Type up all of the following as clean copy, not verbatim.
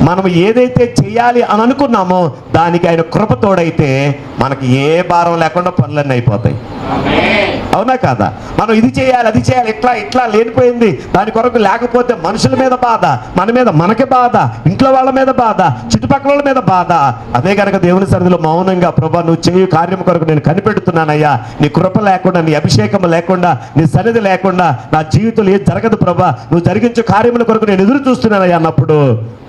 మనం ఏదైతే చేయాలి అని అనుకున్నామో దానికి ఆయన కృప తోడైతే మనకి ఏ భారం లేకుండా పనులన్నీ అయిపోతాయి. అవునా కాదా? మనం ఇది చేయాలి అది చేయాలి ఇట్లా లేనిపోయింది దాని కొరకు లేకపోతే మనుషుల మీద బాధ, మన మీద మనకి బాధ, ఇంట్లో వాళ్ళ మీద బాధ, చుట్టుపక్కల వాళ్ళ మీద బాధ. అదే కనుక దేవుని సన్నిధిలో మౌనంగా, ప్రభా నువ్వు చేయు కార్యం కొరకు నేను కనిపెడుతున్నానయ్యా, నీ కృప లేకుండా, నీ అభిషేకం లేకుండా, నీ సన్నిధి లేకుండా నా జీవితంలో ఏం జరగదు ప్రభా, నువ్వు జరిగించే కార్యముల కొరకు నేను ఎదురు చూస్తున్నానయ్యా అన్నప్పుడు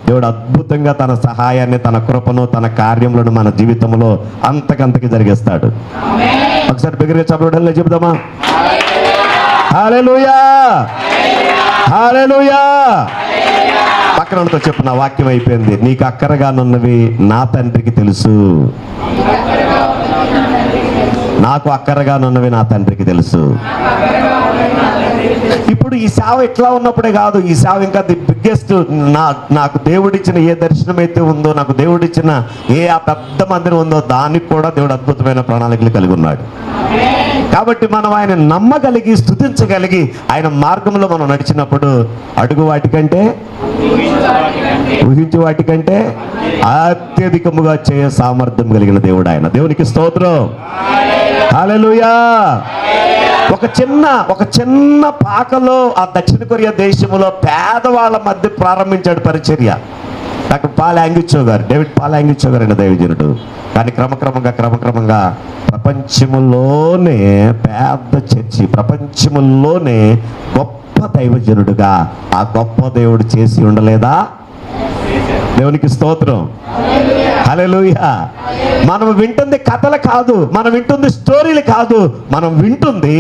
దేవుడు అద్భుతంగా తన సహాయాన్ని, తన కృపను, తన కార్యములను మన జీవితంలో అంతకంతకి జరిగిస్తాడు. ఒకసారి బిగ్గరగా చెప్పడం చెబుదామా? హల్లెలూయా, హల్లెలూయా. పక్కనతో చెప్పు, నా వాక్యం అయిపోయింది. నీకు అక్కరగానున్నవి నా తండ్రికి తెలుసు, నాకు అక్కరగానున్నవి నా తండ్రికి తెలుసు. ఇప్పుడు ఈ సేవ ఎట్లా ఉన్నప్పుడే కాదు, ఈ సేవ ఇంకా ది బిగ్గెస్ట్. నాకు దేవుడిచ్చిన ఏ దర్శనం అయితే ఉందో, నాకు దేవుడిచ్చిన ఆ పెద్ద మందిరం ఉందో దానికి కూడా దేవుడు అద్భుతమైన ప్రణాళికలు కలిగి ఉన్నాడు. కాబట్టి మనం ఆయన నమ్మగలిగి, స్తుతించగలిగి, ఆయన మార్గంలో మనం నడిచినప్పుడు అడుగు వాటికంటే, ఊహించు వాటికంటే అత్యధికముగా చేయ సామర్థ్యం కలిగిన దేవుడు ఆయన. దేవునికి స్తోత్రం, హల్లెలూయా. ఒక చిన్న పాకలో ఆ దక్షిణ కొరియా దేశంలో పేదవాళ్ళ మధ్య ప్రారంభించాడు పరిచర్య. డాక్టర్ పాల్ యాంగిచో గారు, డేవిడ్ పాల్ యాంగిచో గారు అనే దైవజనుడు. కానీ క్రమక్రమంగా ప్రపంచములోనే పెద్ద చర్చి, ప్రపంచములోనే గొప్ప దైవజనుడుగా ఆ గొప్ప దేవుడు చేసి ఉండలేదా? దేవునికి స్తోత్రం, హల్లెలూయా. మనం వింటుంది కథలు కాదు, మనం వింటుంది స్టోరీలు కాదు, మనం వింటుంది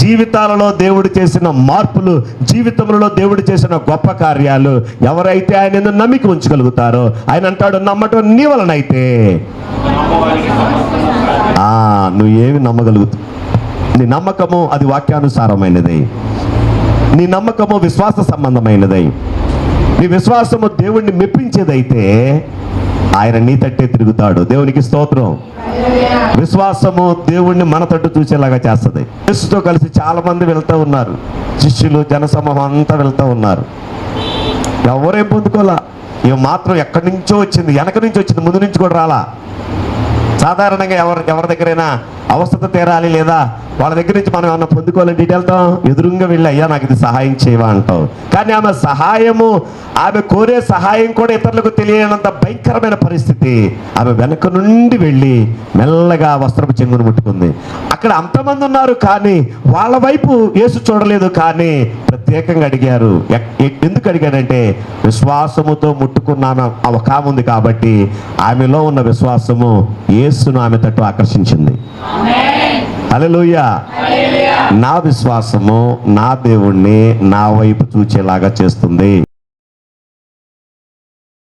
జీవితాలలో దేవుడు చేసిన మార్పులు, జీవితంలో దేవుడు చేసిన గొప్ప కార్యాలు. ఎవరైతే ఆయన నమ్మిక ఉంచగలుగుతారో, ఆయన అంటాడు, నమ్మటం నీ వలనైతే నువ్వు ఏమి నమ్మగలుగుతావు. నీ నమ్మకము అది వాక్యానుసారమైనది, నీ నమ్మకము విశ్వాస సంబంధమైనది, నీ విశ్వాసము దేవుణ్ణి మెప్పించేదైతే ఆయన నీ తట్టే తిరుగుతాడు. దేవునికి స్తోత్రం. విశ్వాసము దేవుణ్ణి మన తట్టు చూసేలాగా చేస్తుంది. యేసుతో కలిసి చాలా మంది వెళ్తూ ఉన్నారు, శిష్యులు, జనసమూహం అంతా వెళ్తూ ఉన్నారు. ఎవరేం పొందుకోలా, ఇవి మాత్రం ఎక్కడి నుంచో వచ్చింది, వెనక నుంచి వచ్చింది, ముందు నుంచి కూడా రాలా. సాధారణంగా ఎవరి దగ్గరైనా అవస్థత తీరాలి లేదా వాళ్ళ దగ్గర నుంచి మనం ఏమన్నా పొందుకోవాలని వెళ్తాం, ఎదురుగా వెళ్ళి అయ్యా నాకు ఇది సహాయం చేయవా అంటాం. కానీ ఆమె సహాయము, ఆమె కోరే సహాయం కూడా ఇతరులకు తెలియనంత భయంకరమైన పరిస్థితి. ఆమె వెనక నుండి వెళ్ళి మెల్లగా వస్త్రపు చెంగును ముట్టుకుంది. అక్కడ అంతమంది ఉన్నారు కానీ వాళ్ళ వైపు యేసు చూడలేదు. కానీ ప్రత్యేకంగా అడిగారు. ఎందుకు అడిగాడంటే విశ్వాసముతో ముట్టుకున్నాను ఒక ఆమె ఉంది కాబట్టి ఆమెలో ఉన్న విశ్వాసము యేసును ఆమె తట్టు ఆకర్షించింది. హల్లెలూయా. నా విశ్వాసము నా దేవుణ్ణి నా వైపు చూచేలాగా చేస్తుంది.